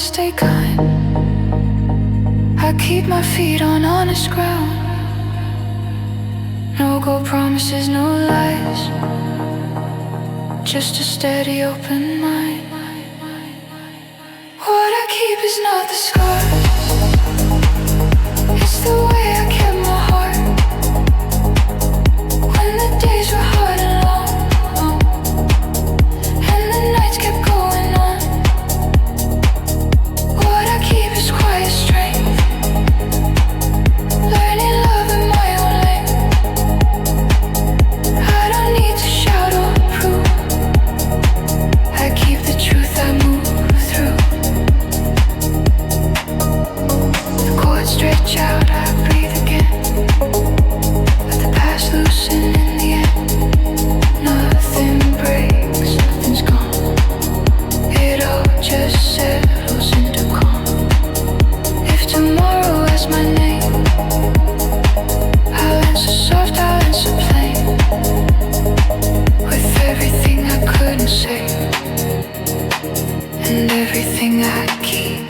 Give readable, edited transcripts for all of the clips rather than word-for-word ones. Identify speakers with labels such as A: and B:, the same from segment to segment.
A: stay kind. I keep my feet on honest ground. No gold promises, no lies, just a steady open mind. What I keep is not the scars, it's the way I kept my heart when the days were hard and long, and the nights kept going on. What I keep is quiet strength, learning love in my own lane. I don't need to shout or prove, I keep the truth I move through. The cords stretch out, I breathe again. Let the past loosen in the end. Nothing breaks, nothing's gone. It all just settles into calm. If tomorrow has my name, I'll answer soft, I'll answer plain, with everything I couldn't say and everything I keep.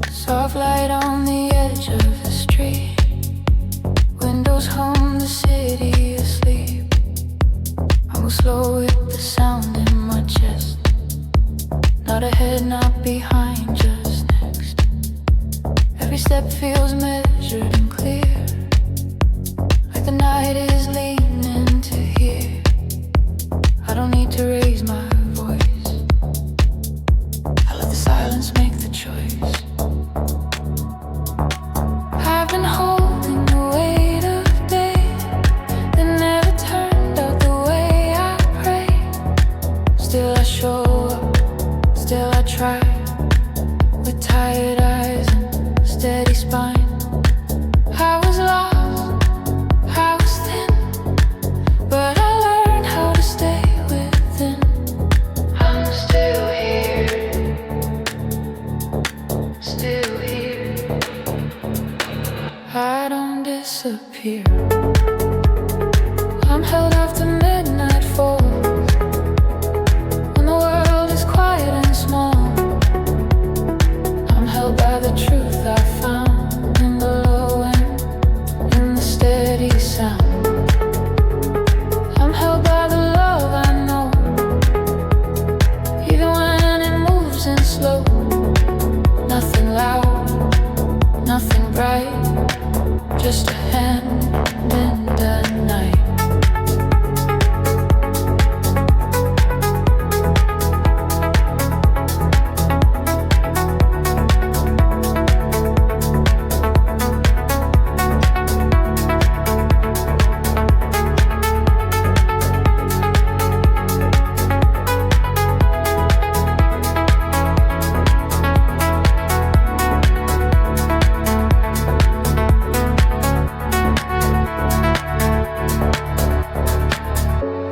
A: Soft light on the edge of the street, windows hum, the city asleep. I move slow with the sound in my chest, not ahead, not behind, just next. Every step feels measured and clear, like the night is leaning to hear. I don't need to raise my voice, I let the silence make the choice. I've been holding the weight of days that never turned out the way I prayed. Still I show up, still I try, with tired eyes and steady spine. I was lost, I was thin, but I learned how to stay within. I'm still here, still here. I don't disappear. I'm held after midnight falls, when the world is quiet and small. I'm held by the truth I found in the low end, in the steady sound. I'm held by the love I know, even when it moves in slow. Nothing loud, nothing bright, just a hand in the night.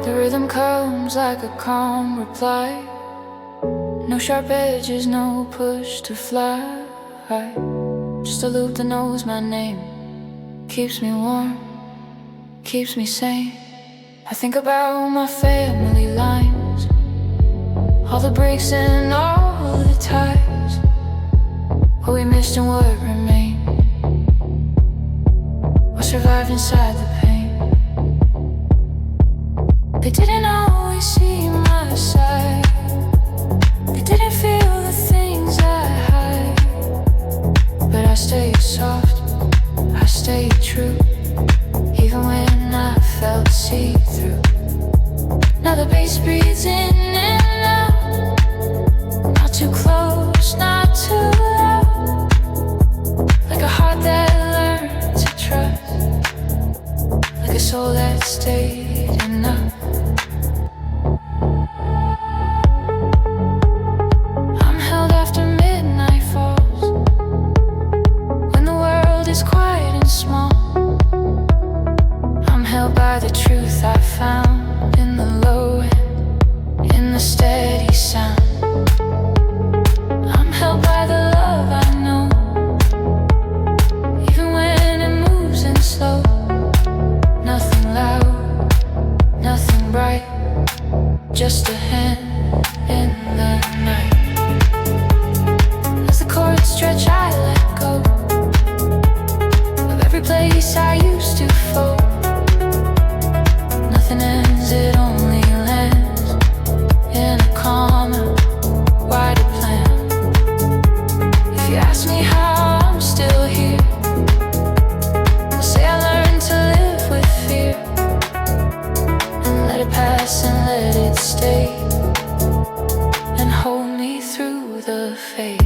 A: The rhythm comes like a calm reply, no sharp edges, no push to fly. Just a loop that knows my name, keeps me warm, keeps me sane. I think about my family lines, all the breaks and all the ties, what we missed and what remained, what survived inside the pain. through the fade.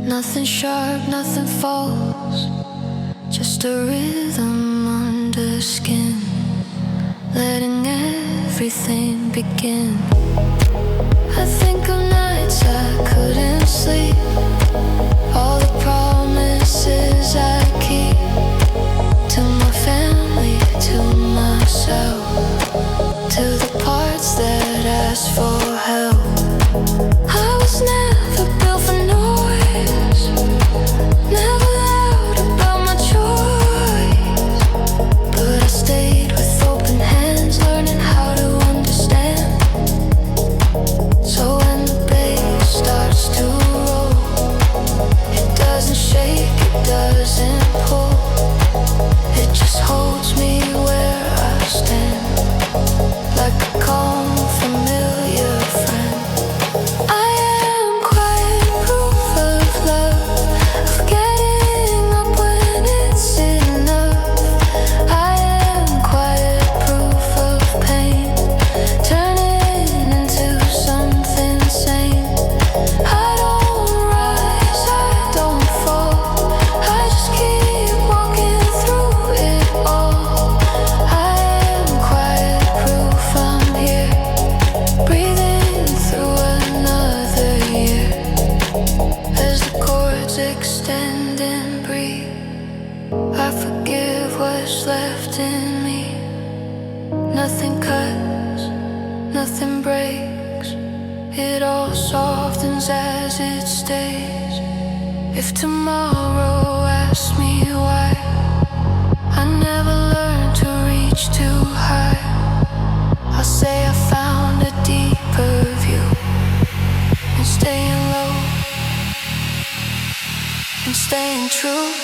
B: Nothing sharp, nothing false, just a rhythm under skin, letting everything begin. I think of nights I couldn't sleep, all the promises I keep, to my family, to myself, to the parts that ask for help. I was never built for noise, never loud about my choice, but I stayed with open hands, learning how to understand. So when the bass starts to roll, it doesn't shake, it doesn't pull, it just holds me where I stand, like a calm, familiar friend. I am quiet proof of love, of getting up when it's enough. I am quiet proof of pain, turning into something sane. I don't rise, I don't fall, I just keep walking through it all. I am quiet proof I'm here, breathing through another year. As the chords extend and breathe, I forgive what's left in me. Nothing cuts, nothing breaks, it all softens as it stays. If tomorrow asks me why I never learned to reach too high, I'll say I found a deeper view, and staying low and staying true.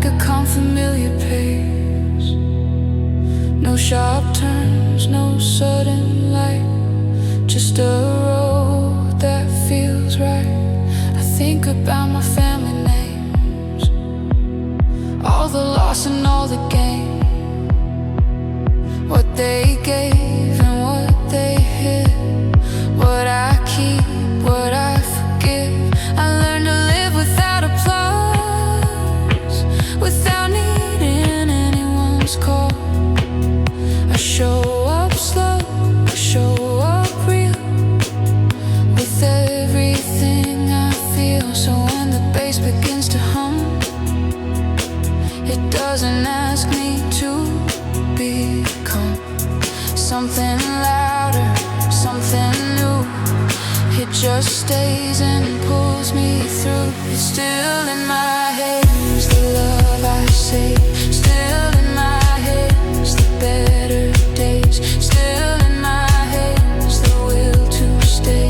A: like a unfamiliar pace. No sharp turns, no sudden light, just a road that feels right. I think about my family names, all the loss and all the gain, what they gave and what they hid, what I keep, what I forgive. I learned to live without applause, without needing anyone's call. I show up slow, I show up real, with everything I feel. So when the bass begins to hum, it doesn't ask me to become something louder, something new. It just stays and pulls me through. It's still in my hands, the love I say. Still in my hands, the better days. Still in my hands, the will to stay.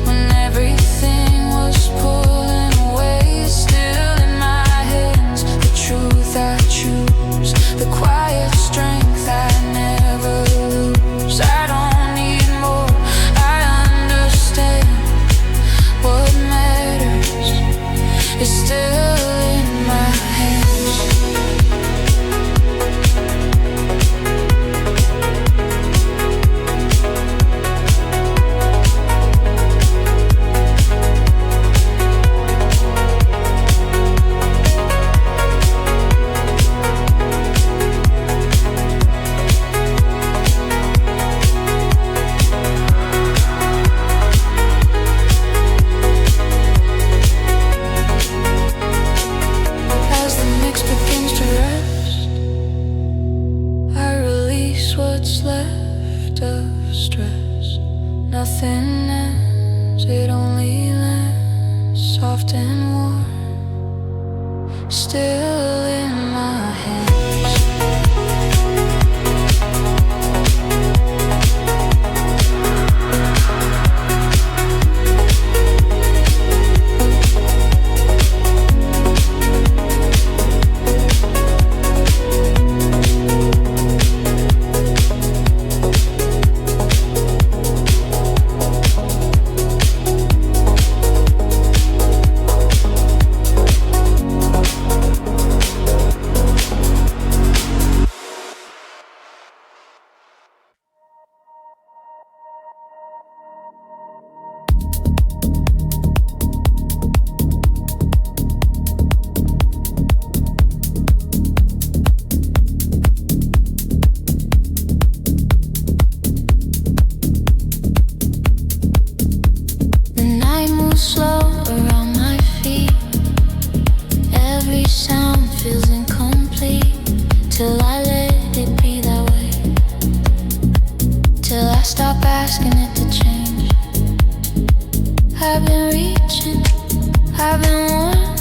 A: When everything was pulling away, still in my hands, the truth I choose, the quiet strength I never lose. I don't need more, I understand what matters is still in my hands. As the mix begins to rest, I release what's left of stress. Nothing ends, it only lands soft and warm, still in my hands. The night moves slow around my feet. Every sound feels incomplete till I let it be that way, till I stop asking it to change. I've been reaching, I've been warm,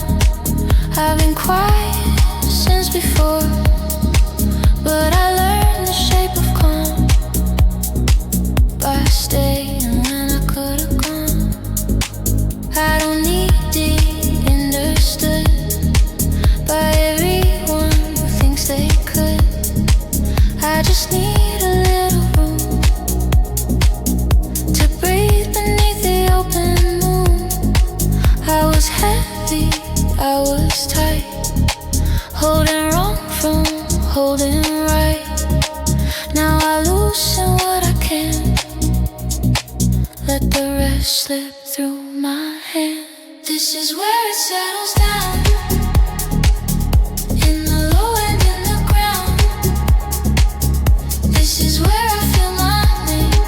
A: I've been quiet since before, but I learned the shape of calm by staying when I could've gone. I don't need deep understood by everyone who thinks they could. I just need a little room to breathe beneath the open moon. I was heavy, I was tight, holding wrong from holding right. Now I loosen what I can, let the rest slip through my hand. This is where it settles down, in the low and in the ground. This is where I feel my name,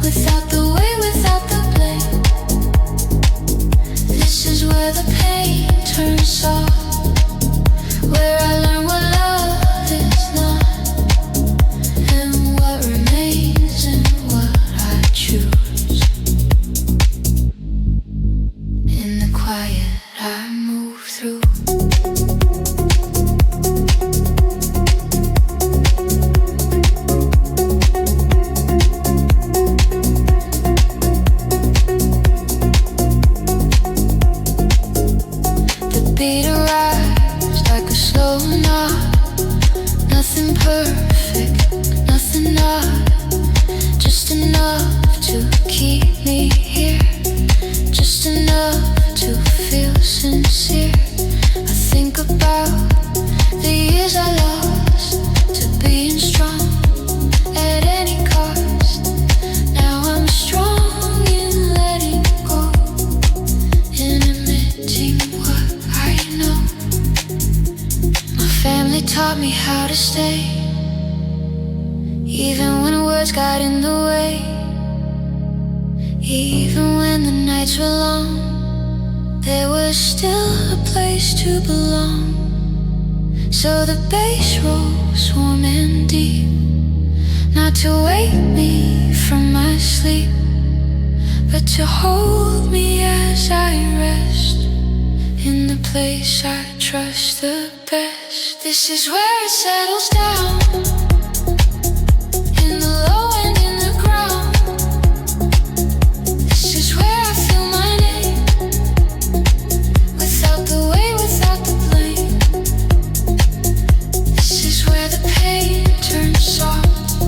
A: without the weight, without the blame. This is where the pain turns soft, where I learn what love is not, and what remains and what I choose. In the quiet, I
B: to stay, even when words got in the way. Even when the nights were long, there was still a place to belong. So the bass rose warm and deep, not to wake me from my sleep, but to hold me as I rest in the place I trust the best. This is where it settles down, in the low and in the ground. This is where I feel my name, without the weight, without the blame. This is where the pain turns soft,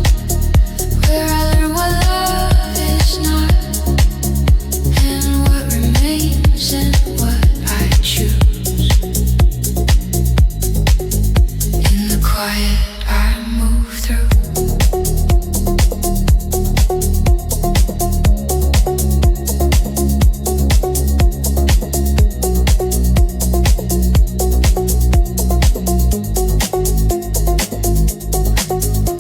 B: where I learn what love is not, and what remains and what I choose. In the quiet I move through.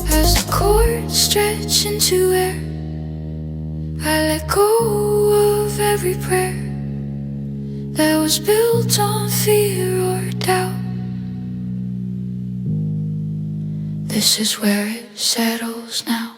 B: As the chords stretch into air, I let go of every prayer that was built on fear or doubt. This is where it settles now.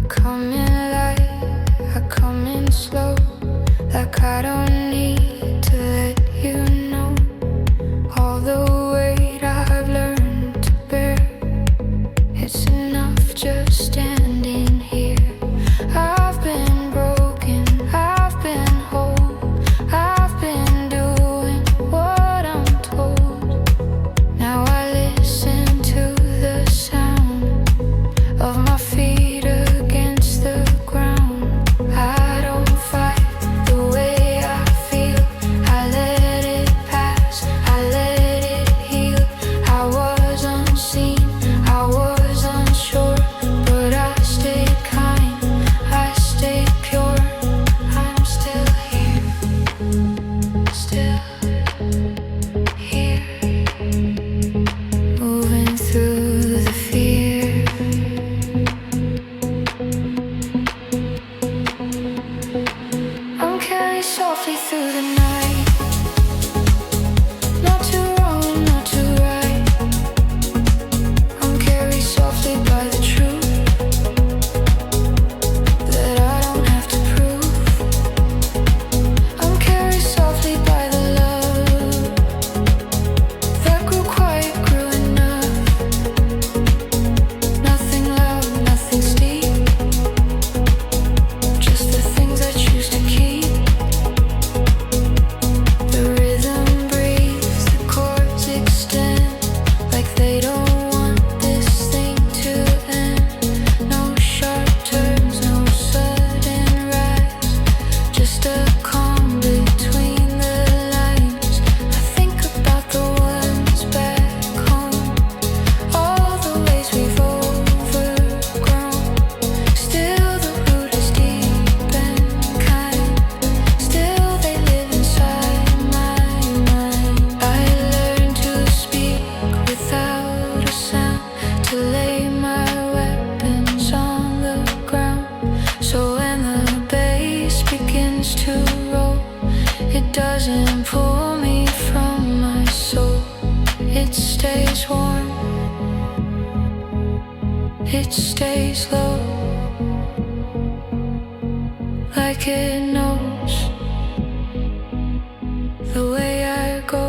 B: Come in light, I come in slow, like I don't need to let you know all the weight I've learned to bear. It's enough just standing here. I've been broken, I've been whole, I've been doing what I'm told. Now I listen to the sound of my feet against the ground. I don't fight the way I feel, I let it pass, I let it heal. I was unseen, I was unsure, but I stayed kind, I stayed pure. I'm still here, still here, moving through the fear. I'm carried softly through the night, not too wrong, not too right. I'm carried softly by the truth that I don't have to prove. I'm carried softly by the love that grew quiet, grew enough. Nothing loud, nothing steep, just the things I choose to keep. The rhythm breathes, the chords extend, like they don't want this thing to end. No sharp turns, no sudden rise, just a calm between the lines. I think about the ones back home, all the ways we've overgrown. Still the root is deep and kind, still they live inside my mind. I learned to speak without a sound, to lay my weapons on the ground. So when the bass begins to roll, it doesn't pull me from my soul. It stays warm, it stays low, like it knows the way I go.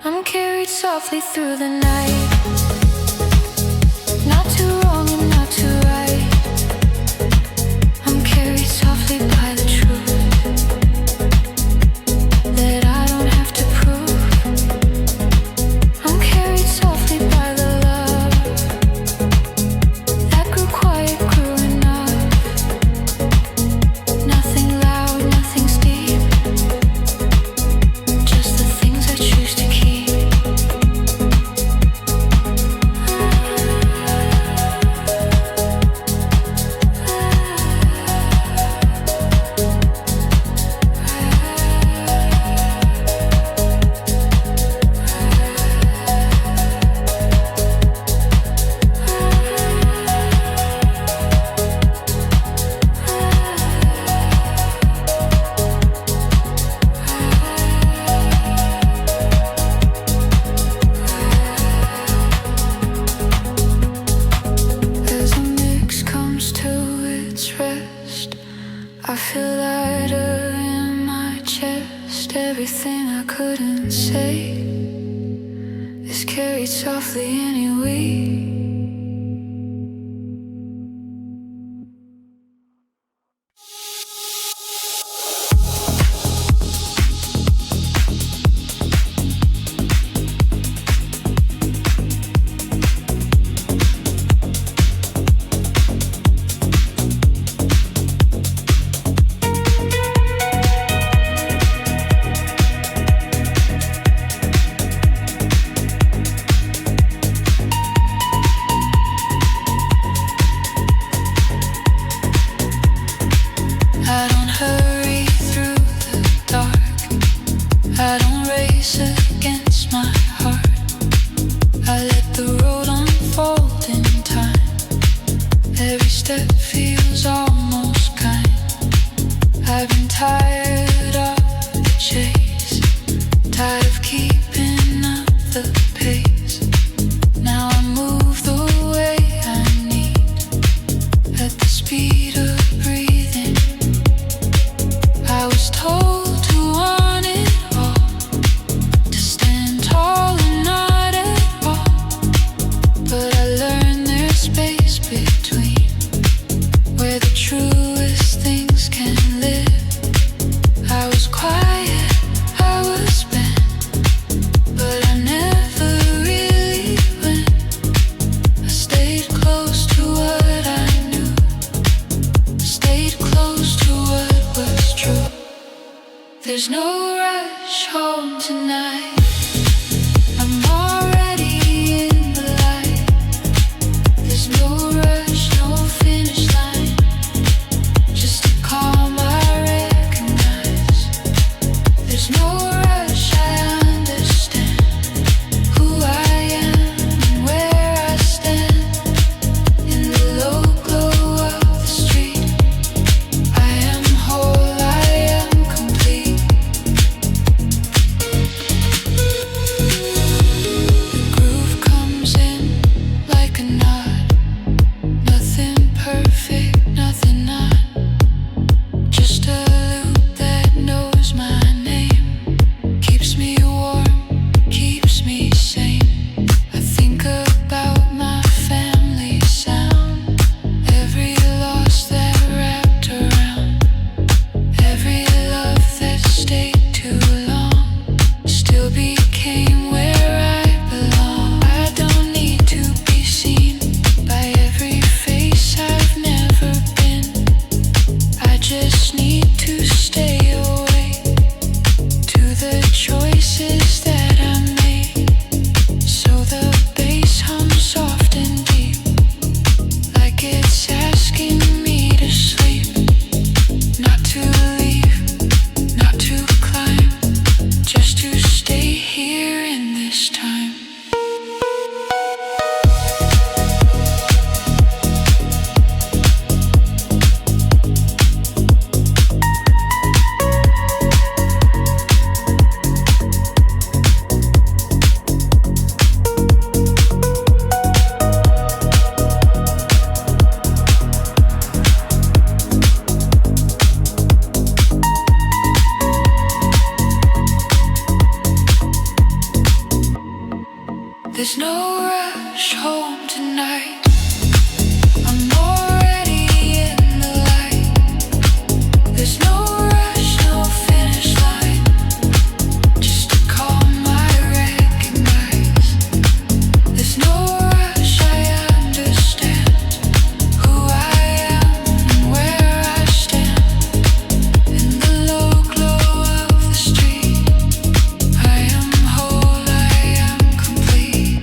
B: I'm carried softly through the night, not too wrong and not too right. I'm carried softly by the truth that I don't have to prove. I'm carried softly by the love that grew quiet, grew enough. Nothing loud, nothing's deep, just the things I choose to keep. As the mix comes to its rest, I feel lighter in my chest. Everything I couldn't say is carried softly anyway. I don't hurry through the dark, I don't race against my heart. I let the road unfold in time. Every step feels almost kind. I've been tired of the chase, tired of keeping up the pace. Now I move the way I need, at the speed of breathing. I was told to want it all, to stand tall and not at all. But I learned there's space between, where the truest things can live. I was quiet, I was spent, but I never really went. I stayed close to what I knew, stayed close to what was true. There's no rush home tonight, I'm already in the light. There's no rush, no finish line, just a calm I recognize. There's no rush, I understand who I am and where I stand. In the low glow of the street, I am whole, I am complete. The groove comes in like a knot, nothing perfect, nothing not, just a loop that knows my name, keeps me warm, keeps me sane. I think about my family sound, every loss that wrapped around, every love that stayed too long, still became where I belong. I don't need to be seen by every face I've never been. I just need to stay awake to the choices that I made. So the bass hums soft and deep, like it's asking me to sleep, not to leave, not to climb, just to stay here in this time.
A: There's no rush home tonight. I'm already in the light. There's no rush, no finish line. Just to call my recognize. There's no rush, I understand who I am and where I stand. In the low glow of the street, I am whole, I am complete.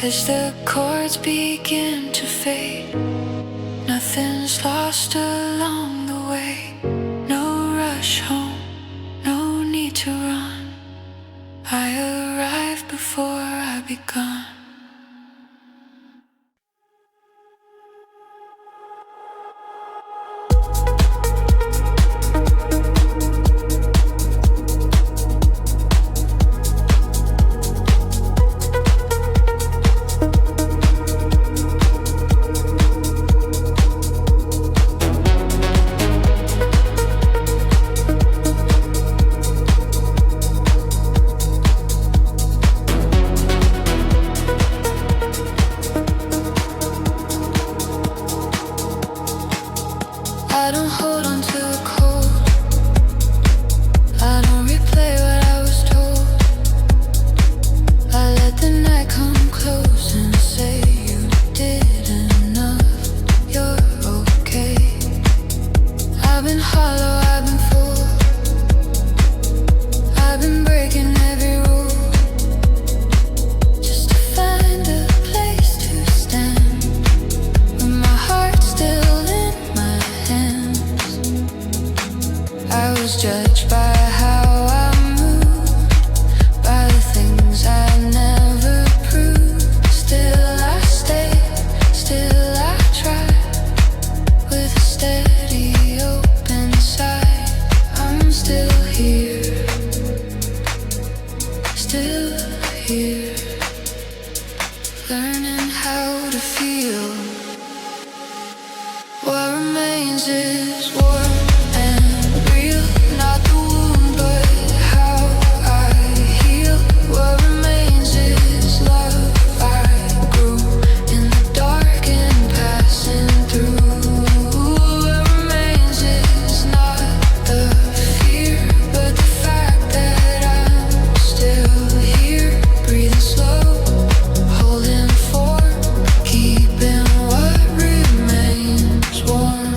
A: As the chords begin to fade, nothing's lost along the way. No rush home, no need to run. I arrive before I begun. I don't hold on to the cold. I don't replay what I was told. I let the night come close and say you did enough. You're okay. I've been hollow, I've been full. I've been breaking every rule just to find a place to stand with my heart still in my hands. I was judged by how I moved, by the things I never proved. Still I stayed, still I tried, with a steady open side. I'm still here, learning how to feel. What remains is warm and real, not the wound, but how I heal. What remains is love I grew in the dark and passing through. What remains is not the fear, but the fact that I'm still here, breathing slow, holding form, keeping what remains warm.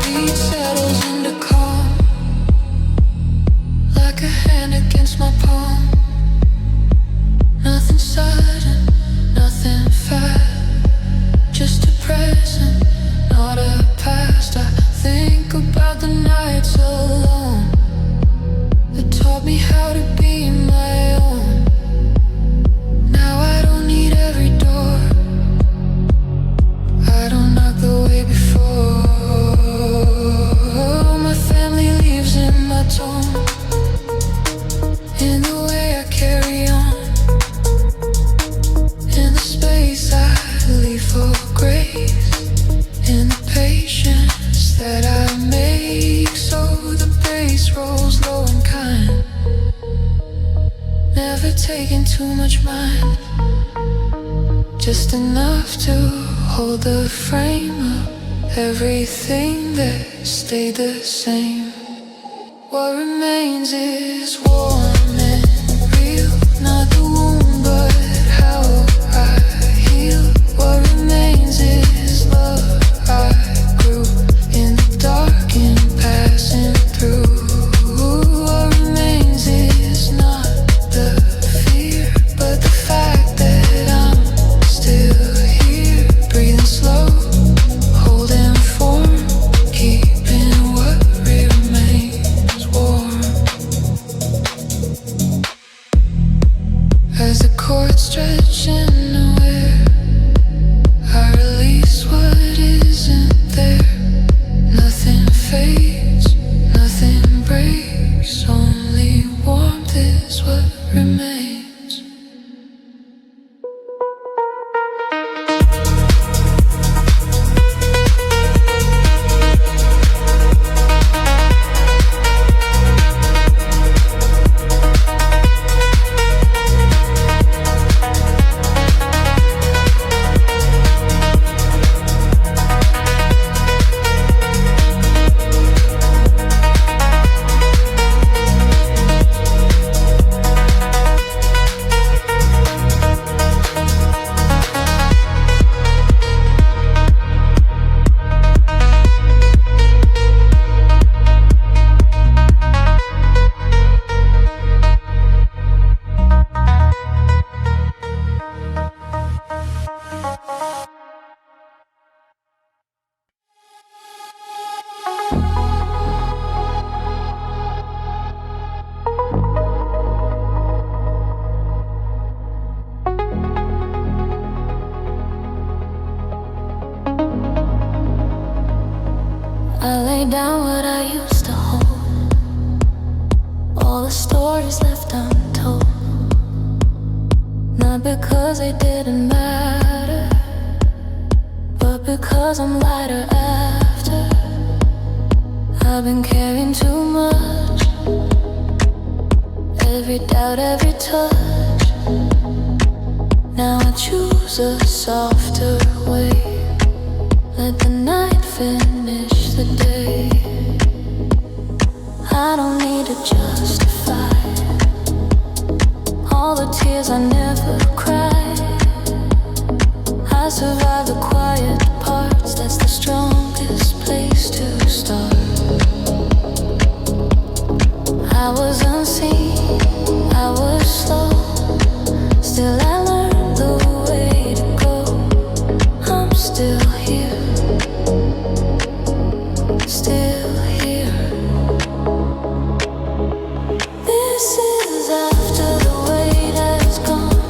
A: Beat settles into calm, like a hand against my palm. Nothing sudden, nothing fast, just a present, not a past. I think about the nights alone that taught me how to be my own. Now I don't need every door, I don't knock the way before. My family lives in my tone, in the way I carry on, in the space I leave for grace, in the patience that I make, so the bass rolls low and kind. Never taking too much mind, just enough to hold the frame up. Everything that stayed the same. What remains is warm and real, not the wound, but how I heal. What remains is love I grew in the dark and passing through. What remains is not the fear, but the fact that I'm still here, breathing slow, holding form, keeping what remains breaks, only warmth is what remains. I lay down what I used to hold, all the stories left untold. Not because they didn't matter, but because I'm lighter after. I've been carrying too much, every doubt, every touch. Now I choose a softer way. Let the night finish the day. I don't need to justify all the tears I never cried. I survive the quiet parts, that's the strongest place to start. I was unseen, I was slow, still I learned the way to go. I'm still here, still here. This is after the weight has gone.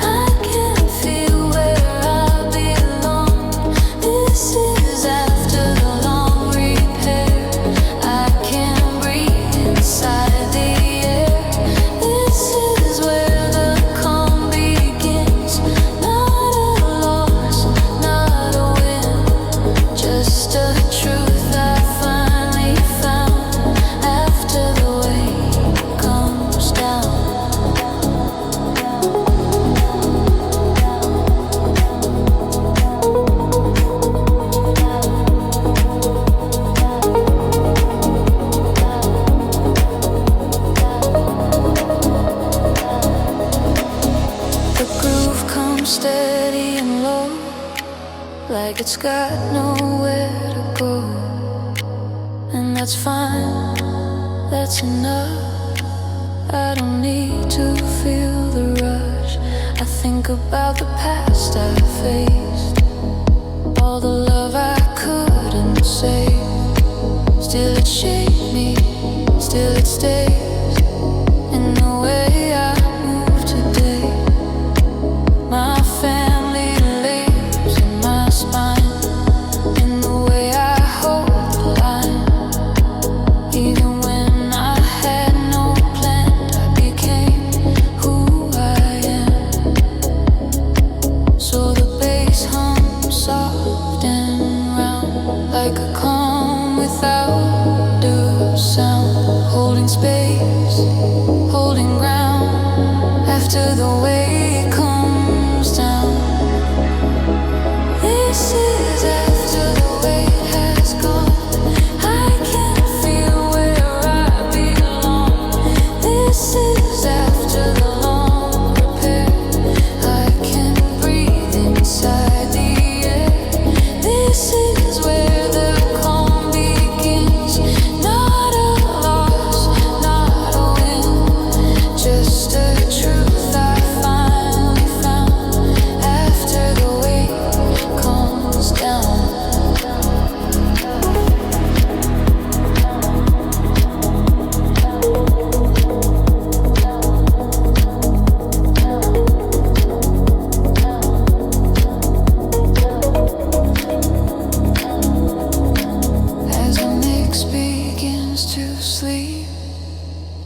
A: I can feel where I belong. This is after the long repair. I can breathe inside the air. This is where the calm begins. Not a loss, not a win, just a truth I finally found after the weight comes down. The groove comes steady and low, like it's got nowhere to go. And that's fine, that's enough. I don't need to feel the rush. I think about the past I faced, all the love I couldn't save. Still it shaped me, still it stays in the way I move today. My family lives in my spine, in the way I hold the line. Even when I had no plan, I became who I am. So the bass hums soft and round, like a calm without a sound. Holding space, holding ground, after the weight comes down. This is after the weight has gone. I can feel where I belong. This is after the long repair. I can breathe inside the air. This is where the calm begins. Not a loss, not a win, just a truth I find.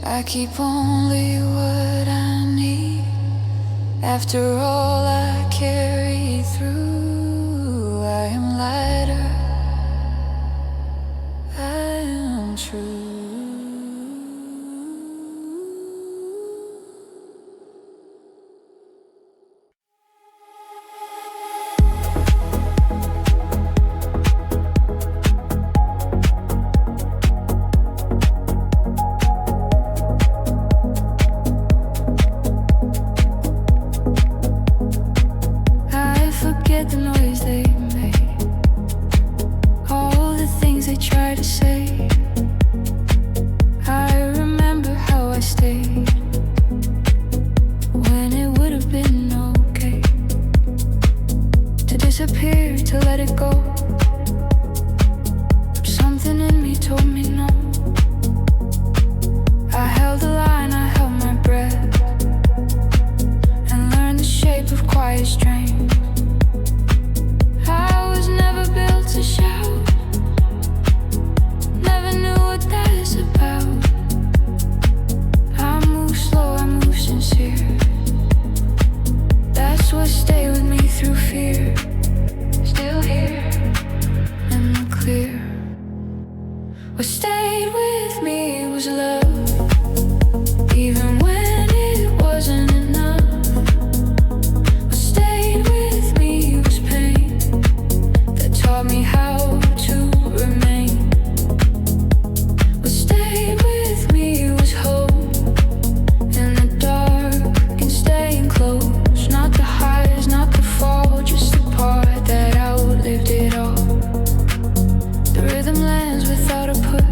A: I keep only what I need. After all I carry through, I am lighter, I am true.
B: The noise they made, all the things they try to say. I remember how I stayed when it would have been okay to disappear, to let it go. But something in me told me no. I held the line, I held my breath, and learned the shape of quiet strength. To shout, never knew what that is about. I move slow, I move sincere. That's what stayed with me through fear. Still here in the clear. What stayed with me was love, even when it wasn't enough. What stayed with me was pain that taught me how to remain. What stayed with me was hope in the dark and staying close. Not the highs, not the fall, just the part that outlived it all. The rhythm lands without a push,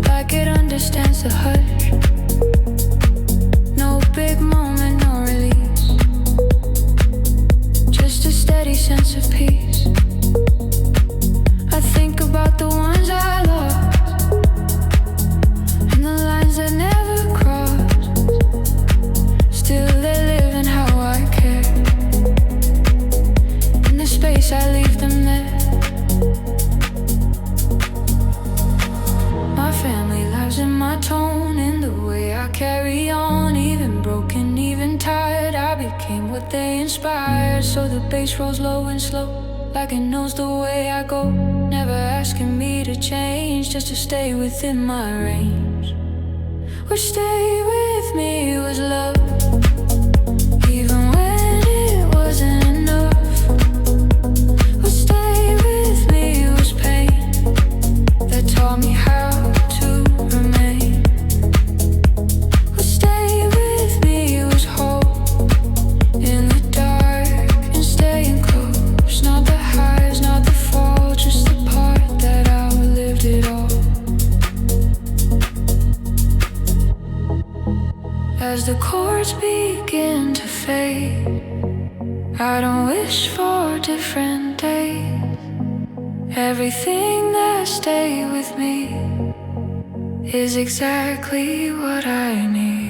B: like it understands the hush. No big moment, no release, just a steady sense of peace. I think about the ones I lost and the lines that never crossed. Still they live in how I care. In the space I leave them there. My family lives in my tone, in the way I carry on. Even broken, even tired, I became what they inspired. So the bass rolls low and slow, like it knows the way I go. Never asking me to change, just to stay within my range. What stayed with me was love, even when it wasn't enough. What stayed with me was pain that taught me how to remain. What stayed with me was hope in the dark and staying close. Not the highs, not the fall, just the part that outlived it all. As the chords begin to fade, I don't wish for different days. Everything that stayed with me is exactly what I need.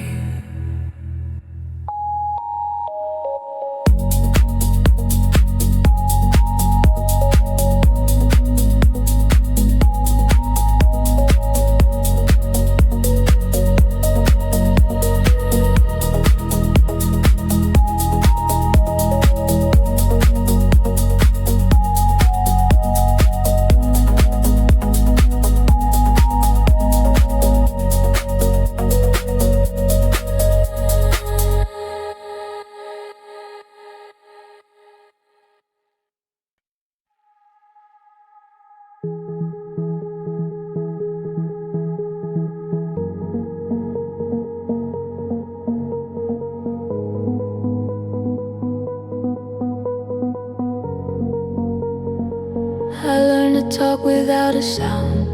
B: I learned to talk without a sound,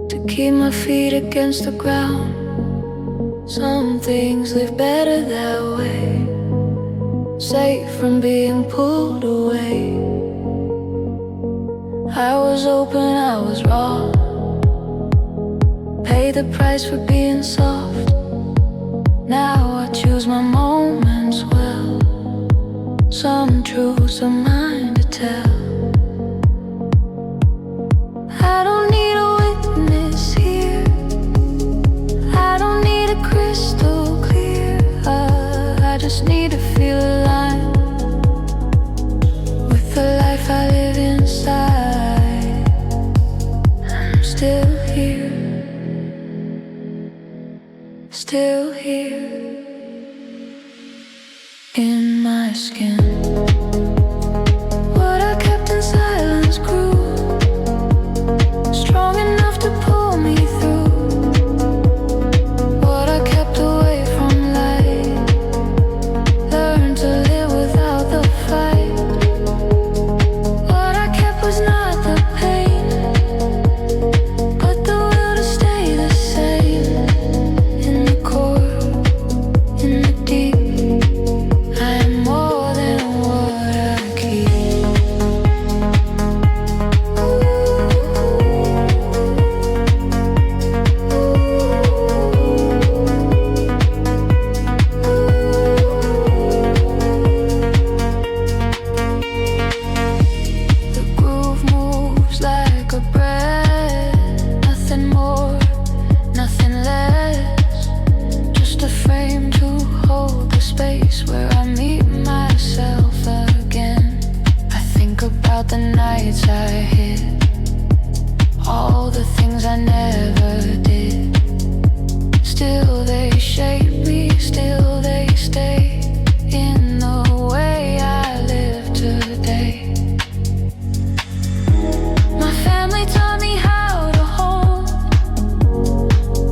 B: to keep my feet against the ground. Some things live better that way, safe from being pulled away. I was open, I was raw, paid the price for being soft. Now I choose my moments well, some truths are mine to tell. I don't need a witness here, still here, still here in my skin. What I kept in silence grew, strong enough to pull me through. What I kept away from light, learned to live without the fight. What I kept was not the pain, but the will to stay the same. In the core, in the deep, I am more than what I keep. The groove moves like a breath, nothing more, nothing less. Just a frame to hold the space where I meet myself again. I think about the nights I hid, all the things I never did. Still they shape me, still they stay in the way I live today. My family taught me how to hold,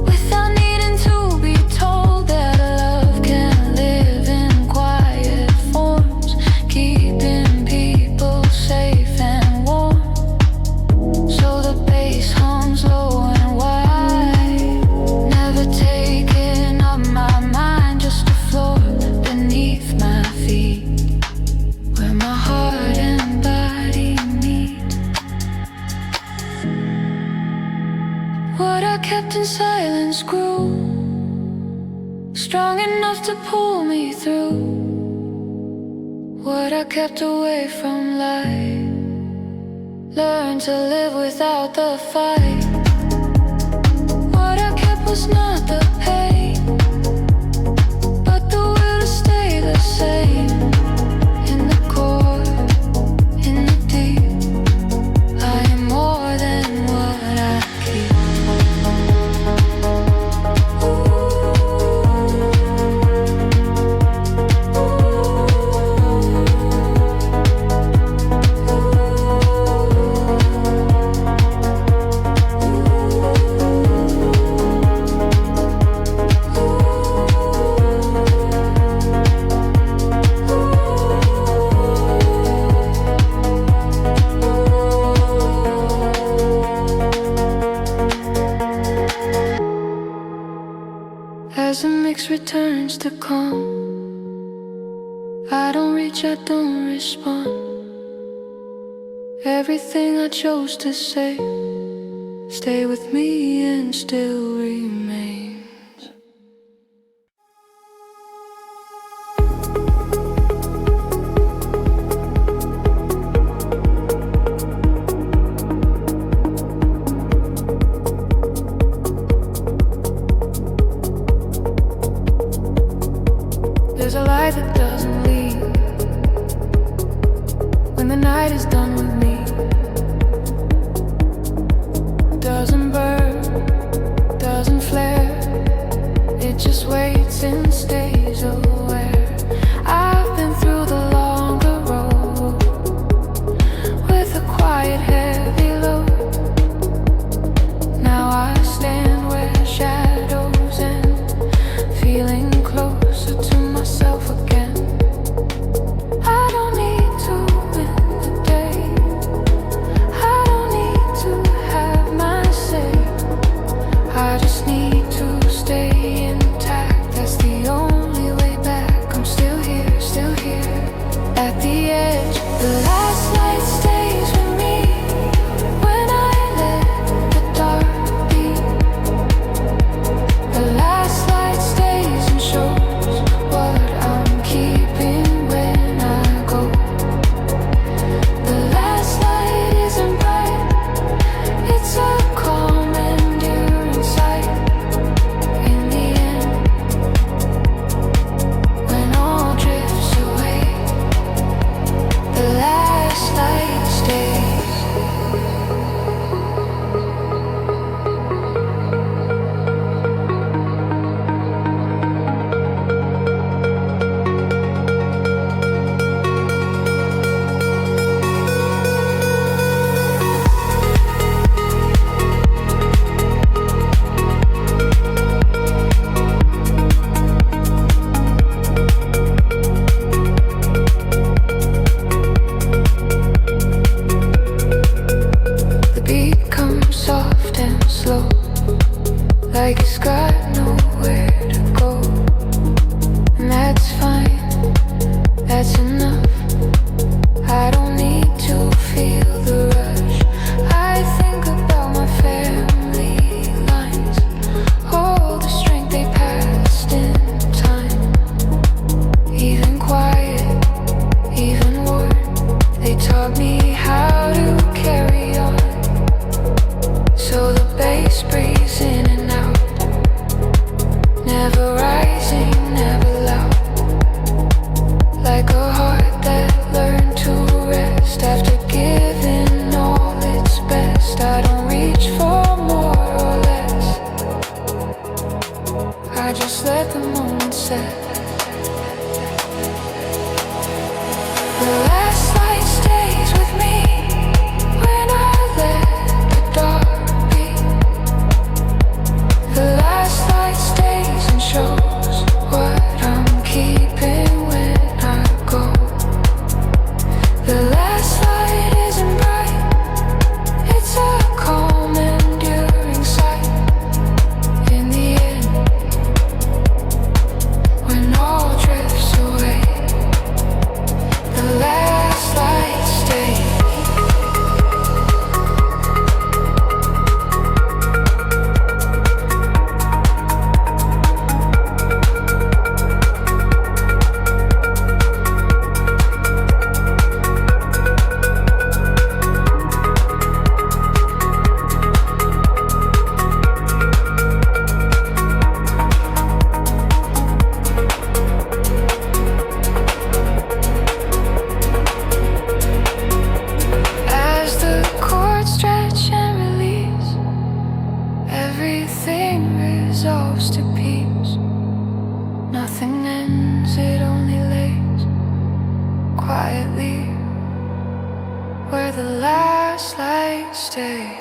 B: without needing to be told, that love can live in quiet forms, keeping people safe and warm. So the bass hums low and wide, never taking up my mind, just a floor beneath my feet, where my heart and body meet. What I kept in silence grew, strong enough to pull me through. What I kept away from light, learned to live without the fight. What I kept was not the pain, but the will to stay the same. In the core, in the deep, I am more than what I keep. As the mix returns to calm, I don't reach, I don't respond. Everything I chose to say, stay with me and still remains. There's a light that doesn't leave when the night is done with me. Doesn't burn, doesn't flare.
A: slow, like it's got nowhere to go. And that's fine, that's enough. I don't need to feel the rush. I think about my family lines, all the strength they passed in time. Even quiet, even war, they taught me how to carry on. So the bass breathes in and out, never rising, never loud, like a heart that learned to rest after giving all its best. I don't reach for more or less, I just let the moment set. The last light stays with me when I let the dark be. The last light stays and shows what I'm keeping when I go. The last light isn't bright, it's a calm, enduring sight. In the end, when all drifts away, the last light stays. As the chords stretch and release, everything resolves to peace. Nothing ends, it only lays quietly where the last light stays.